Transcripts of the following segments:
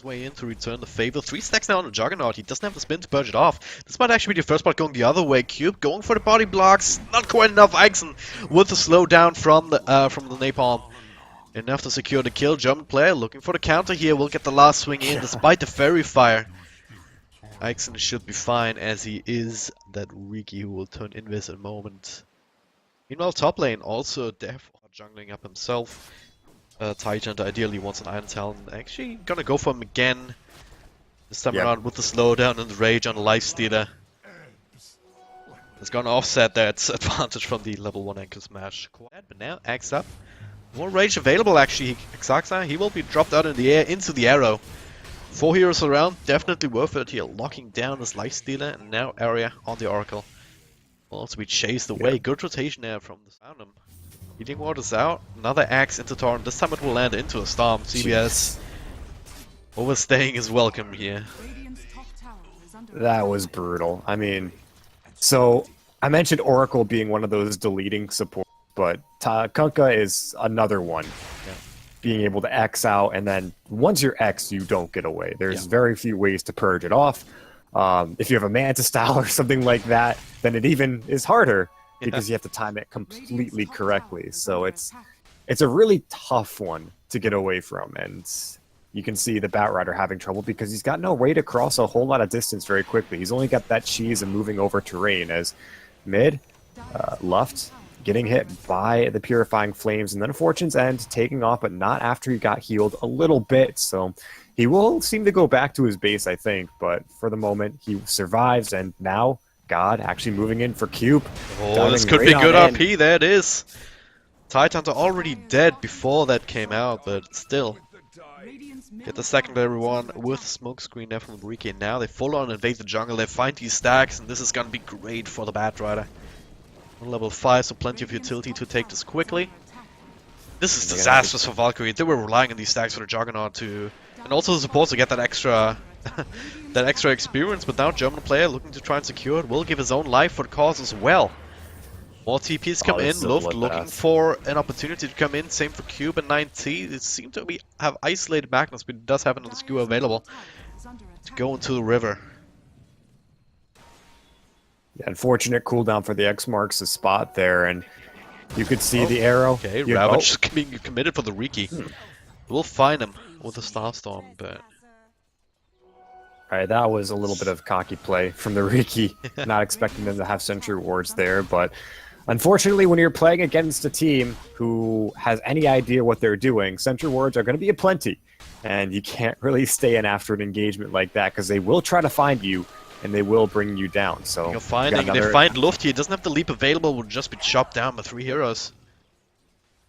his way in to return the favor. 3 stacks now on the Juggernaut. He doesn't have the spin to purge it off. This might actually be the first part going the other way. Qupe going for the body blocks. Not quite enough. Ixen with the slowdown from the napalm. Enough to secure the kill. German player looking for the counter here. Will get the last swing in despite the fairy fire. Ixen should be fine as he is that Riki who will turn invis in a moment. Meanwhile, top lane also Dev jungling up himself. Titan ideally wants an Iron Talon. Actually gonna go for him again. This time around with the slowdown and the rage on the Lifestealer. It's gonna offset that advantage from the level 1 ankle smash. But now Axe up. More rage available actually. Xaxa, he will be dropped out in the air into the arrow. 4 heroes around, definitely worth it here. Locking down this Lifestealer and now area on the Oracle. Will also be chased away. Good rotation there from the Soundham. Healing Ward is out. Another axe into Torrent. This time it will land into a storm. CBS overstaying his welcome here. That was brutal. I mean, so I mentioned Oracle being one of those deleting supports, but Kunkka is another one. Yeah. Being able to X out, and then once you're X, you don't get away. There's very few ways to purge it off. If you have a Manta style or something like that, then it even is harder. Because you have to time it completely correctly. So it's a really tough one to get away from. And you can see the Batrider having trouble because he's got no way to cross a whole lot of distance very quickly. He's only got that cheese and moving over terrain as mid, Luft getting hit by the Purifying Flames and then Fortune's End taking off, but not after he got healed a little bit. So he will seem to go back to his base, I think. But for the moment, he survives, and now God actually moving in for Qupe. Oh, this could be good RP. There it is. Titans are already dead before that came out, but still. Get the secondary one with smokescreen there from Riki. Now they full on invade the jungle. They find these stacks, and this is gonna be great for the Batrider. On level 5, so plenty of utility to take this quickly. This is disastrous for Valkyrie. They were relying on these stacks for the Juggernaut to, and also the support to get that extra. That extra experience, but now German player looking to try and secure it will give his own life for the cause as well. More TPs come in, Luft looking for an opportunity to come in, same for Qupe and 9T. It seems to have isolated Magnus, but it does have another skewer available to go into the river. Yeah, unfortunate cooldown for the X marks the spot there, and you could see the arrow. Okay, Ravage being committed for the Riki. We'll find him with a Starstorm, but... Alright, that was a little bit of cocky play from the Riki. Not expecting them to have Sentry Wards there, but unfortunately when you're playing against a team who has any idea what they're doing, Sentry Wards are going to be aplenty. And you can't really stay in after an engagement like that, because they will try to find you, and they will bring you down. So they find Luft here, doesn't have the leap available, will just be chopped down by 3 heroes.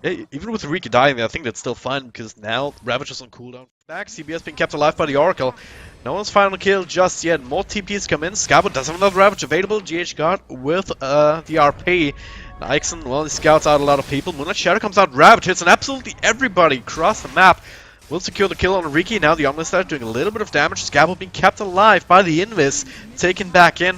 Yeah, even with Riki dying, I think that's still fine, because now Ravage is on cooldown. Back, CBS being kept alive by the Oracle. No one's final kill just yet. More TPs come in. Scabodota does have another Ravage available. GH.GOD with the RP. Ixen, well, he scouts out a lot of people. Moonlight Shadow comes out. Ravage hits, and absolutely everybody across the map will secure the kill on Riki. Now the Omnis Star doing a little bit of damage. Scabodota being kept alive by the Invis. Taken back in.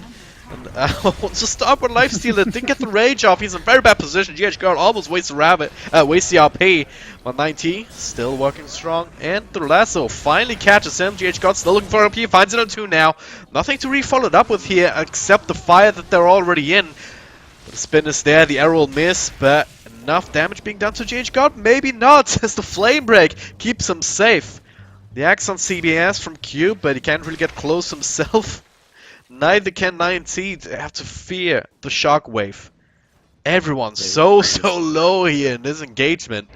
And wants to stop with Lifestealer. Didn't get the rage off. He's in a very bad position. GH.GOD almost wastes the RP. But 9T still working strong. And the lasso finally catches him. GH.GOD still looking for RP. Finds it on 2 now. Nothing to re-follow it up with here except the fire that they're already in. The spin is there. The arrow will miss. But enough damage being done to GH.GOD? Maybe not. As the flame break keeps him safe. The axe on CBS from Qupe, but he can't really get close himself. Neither can 9T. They have to fear the shockwave. Everyone's so low here in this engagement.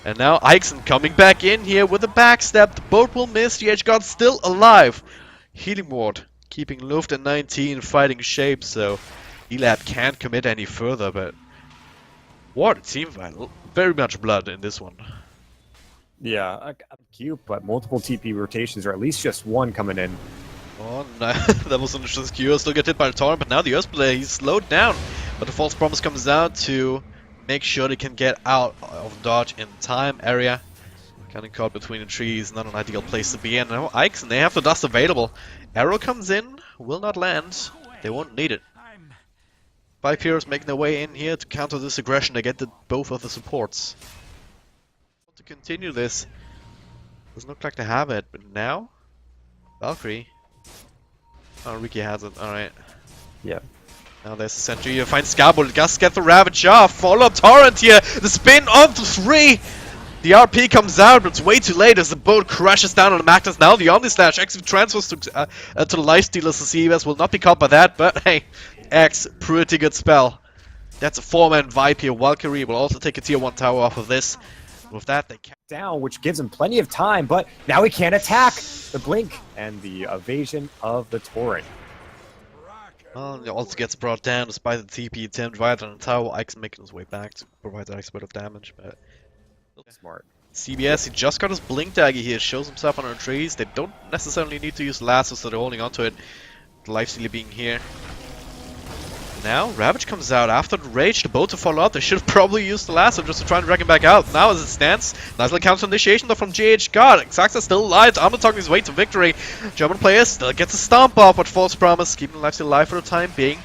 And now Ixen coming back in here with a backstab. The boat will miss. GH.GOD still alive. Healing Ward keeping Luft and 9T in fighting shape, so E-lab can't commit any further, but what a team fight. Very much blood in this one. Yeah, Qupe, but multiple TP rotations, or at least just one coming in. Oh, no. That was an interesting skewer. Still get hit by the Torrent, but now the Earth player, he's slowed down. But the False Promise comes out to make sure they can get out of dodge in time area. Kind of caught between the trees, not an ideal place to be in. Now Ixen, they have the dust available. Arrow comes in, will not land. They won't need it. 5 heroes making their way in here to counter this aggression. They get both of the supports. To continue this, Doesn't look like they have it, but now? Valkyrie. Oh, Ricky has it, alright. Yeah. Now there's a sentry, you find Scabodota, just get the Ravage off, follow up Torrent here, the spin on to 3! The RP comes out, but it's way too late as the boat crashes down on the Magnus. Now the Omni-Slash actually transfers to the Lifestealers, so CBS will not be caught by that, but hey, X, pretty good spell. That's a 4-man Vibe here. Valkyrie will also take a tier 1 tower off of this. With that, they can't down, which gives him plenty of time, but now he can't attack the Blink and the evasion of the Torrent. Well, it also gets brought down despite the TP attempt right on the tower. Ike's making his way back to provide that extra bit of damage, but Smart. CBS, he just got his Blink dagger here, shows himself on our trees. They don't necessarily need to use lasso, so they're holding onto it. The Lifestealer being here. Now, Ravage comes out after the Rage, the boat to follow up. They should have probably used the lasso just to try and drag him back out. Now, as it stands, nice little counter initiation though from GH.GOD. Xaxa still alive, talking his way to victory. German player still gets a stomp off, but false promise, keeping the Lifestealer alive for the time being.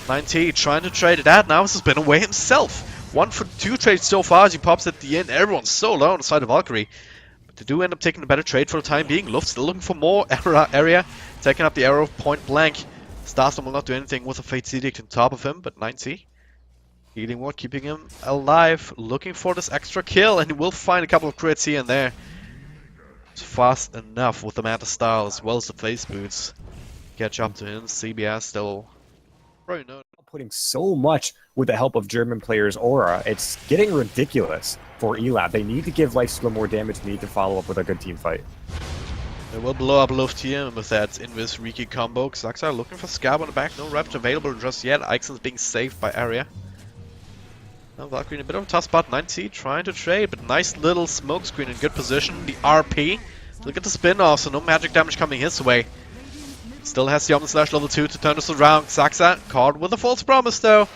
9T trying to trade it out, now has been away himself. 1 for 2 trades so far as he pops at the end. Everyone's so low on the side of Valkyrie. But they do end up taking a better trade for the time being. Luft still looking for more area, taking up the arrow point blank. Starstorm will not do anything with a Fate's Edict on top of him, but 9C healing ward, keeping him alive, looking for this extra kill, and he will find a couple of crits here and there. It's fast enough with the Manta style as well as the face boots. Catch up to him. CBS still probably not putting so much with the help of German players' aura. It's getting ridiculous for E-lab. They need to give Lifestealer more damage. They need to follow up with a good team fight. They will blow up Luft here with that Invis Riki combo. Xaxa looking for Scab on the back. No Ravage available just yet. Ixon's being saved by Area. Now Valkyrie in a bit of a tough spot. 9C trying to trade, but nice little smoke screen in good position. The RP. Look at the spin off, so no magic damage coming his way. Still has the Omni-Slash level 2 to turn this around. Xaxa caught with a false promise though.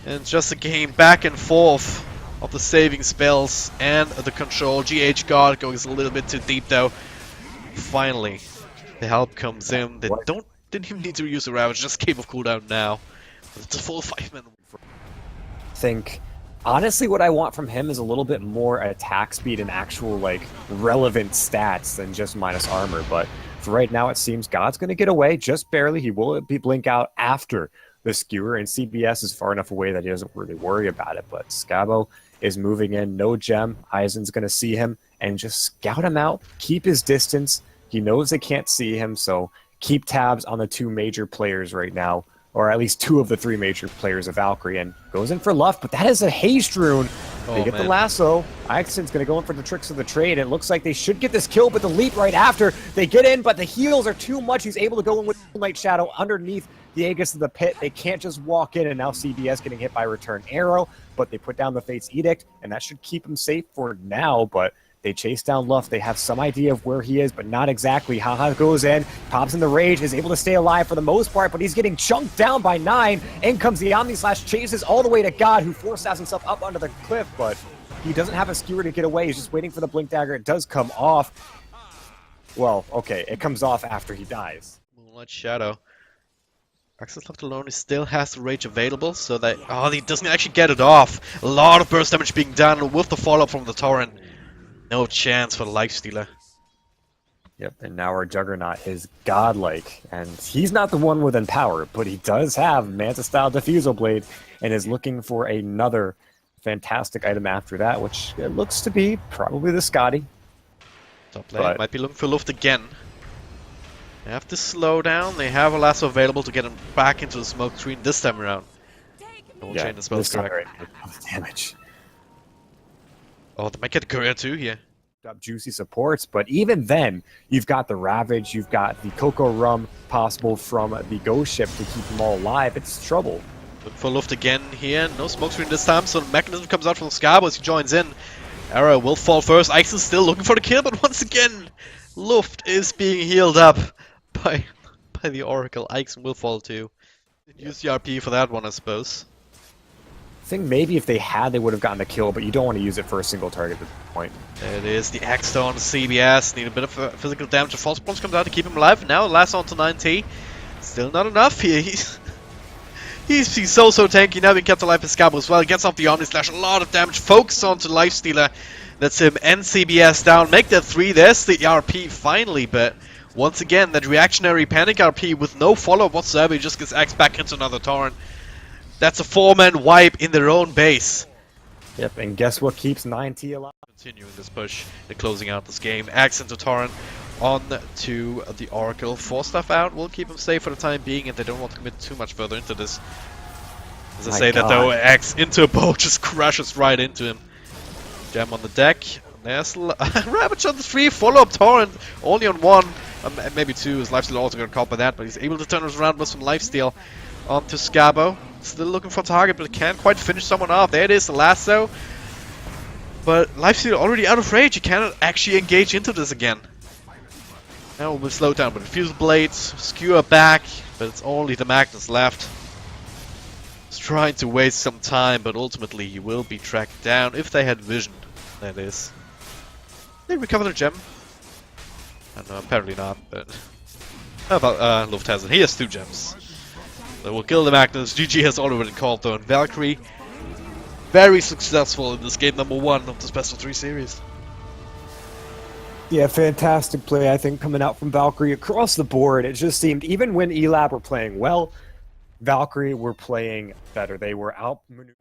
And just a game back and forth of the saving spells and the control. GH.GOD goes a little bit too deep though. Finally, the help comes in. They didn't even need to use the Ravage, just came off cooldown now. It's a full 5-man. Think, honestly, what I want from him is a little bit more attack speed and actual, like, relevant stats than just minus armor. But for right now, it seems God's going to get away just barely. He will be blink out after the skewer, and CBS is far enough away that he doesn't really worry about it. But Scabo is moving in, no gem. Eisen's going to see him and just scout him out, keep his distance. He knows they can't see him, so keep tabs on the 2 major players right now, or at least 2 of the 3 major players of Valkyrie, and goes in for Luft, but that is a haste rune. They get the lasso. Ixon's going to go in for the tricks of the trade. It looks like they should get this kill, but the leap right after. They get in, but the heals are too much. He's able to go in with Moonlight Shadow underneath the Aegis of the pit. They can't just walk in, and now CBS getting hit by Return Arrow, but they put down the Fate's Edict, and that should keep him safe for now, but they chase down Luft. They have some idea of where he is, but not exactly. Haha goes in, pops in the Rage, is able to stay alive for the most part, but he's getting chunked down by 9. In comes the Omni-Slash, chases all the way to God, who forces himself up under the cliff, but he doesn't have a skewer to get away. He's just waiting for the Blink Dagger. It does come off. Well, okay, it comes off after he dies. Moonlight Shadow. Access left alone, he still has the Rage available, so that... Oh, he doesn't actually get it off. A lot of burst damage being done with the follow-up from the Torrent. No chance for the Lifestealer. Yep, and now our Juggernaut is godlike, and he's not the one with Empower, but he does have Manta-style Diffusal Blade, and is looking for another fantastic item after that, which it looks to be probably the Scotty. Top lane might be looking for Luft again. They have to slow down. They have a lasso available to get him back into the smoke screen this time around. Don't chain the spells correct. Damage. Oh, they might get a courier too here. Up juicy supports, but even then, you've got the Ravage, you've got the Cocoa Rum possible from the Ghost Ship to keep them all alive. It's trouble. Look for Luft again here. No smoke screen this time, so the mechanism comes out from Scabo as he joins in. Arrow will fall first. Ixon's still looking for the kill, but once again, Luft is being healed up by the Oracle. Ixon will fall too. Use the RP for that one, I suppose. I think maybe if they had, they would have gotten the kill, but you don't want to use it for a single target at this point. There it is, the Axe on CBS. Need a bit of physical damage. The False Promise comes out to keep him alive. Now, last on to 9T. Still not enough here. He's so tanky. Now being kept alive by Scabo as well. He gets off the Omni-Slash. A lot of damage. Focus onto Lifestealer. That's him and CBS down. Make that 3. There's the RP finally, but once again, that reactionary panic RP with no follow-up whatsoever. He just gets axed back into another Torrent. That's a 4-man wipe in their own base. Yep, and guess what keeps 9T alive? Continuing this push and closing out this game. Axe into Torrent. On to the Oracle. 4 stuff out will keep him safe for the time being, and they don't want to commit too much further into this. As I say that though, Axe into a bow just crashes right into him. Gem on the deck. There's Ravage on the 3, follow-up Torrent, only on 1, maybe 2. His lifesteal also got caught by that, but he's able to turn us around with some lifesteal. Onto Scabo. Still looking for a target, but can't quite finish someone off. There it is, the lasso. But lifesteal already out of range. He cannot actually engage into this again. Now we'll slow down, but Fuse Blades, skewer back, but it's only the Magnus left. He's trying to waste some time, but ultimately he will be tracked down if they had vision. That is. They recover the gem. I don't know, apparently not, but how about Luft has it? He has 2 gems. They will kill the Magnus. GG has already called though, and Valkyrie very successful in this game number 1 of this best of 3 series. Yeah, fantastic play, I think, coming out from Valkyrie across the board. It just seemed, even when E-lab were playing well, Valkyrie were playing better. They were outmaneuvered.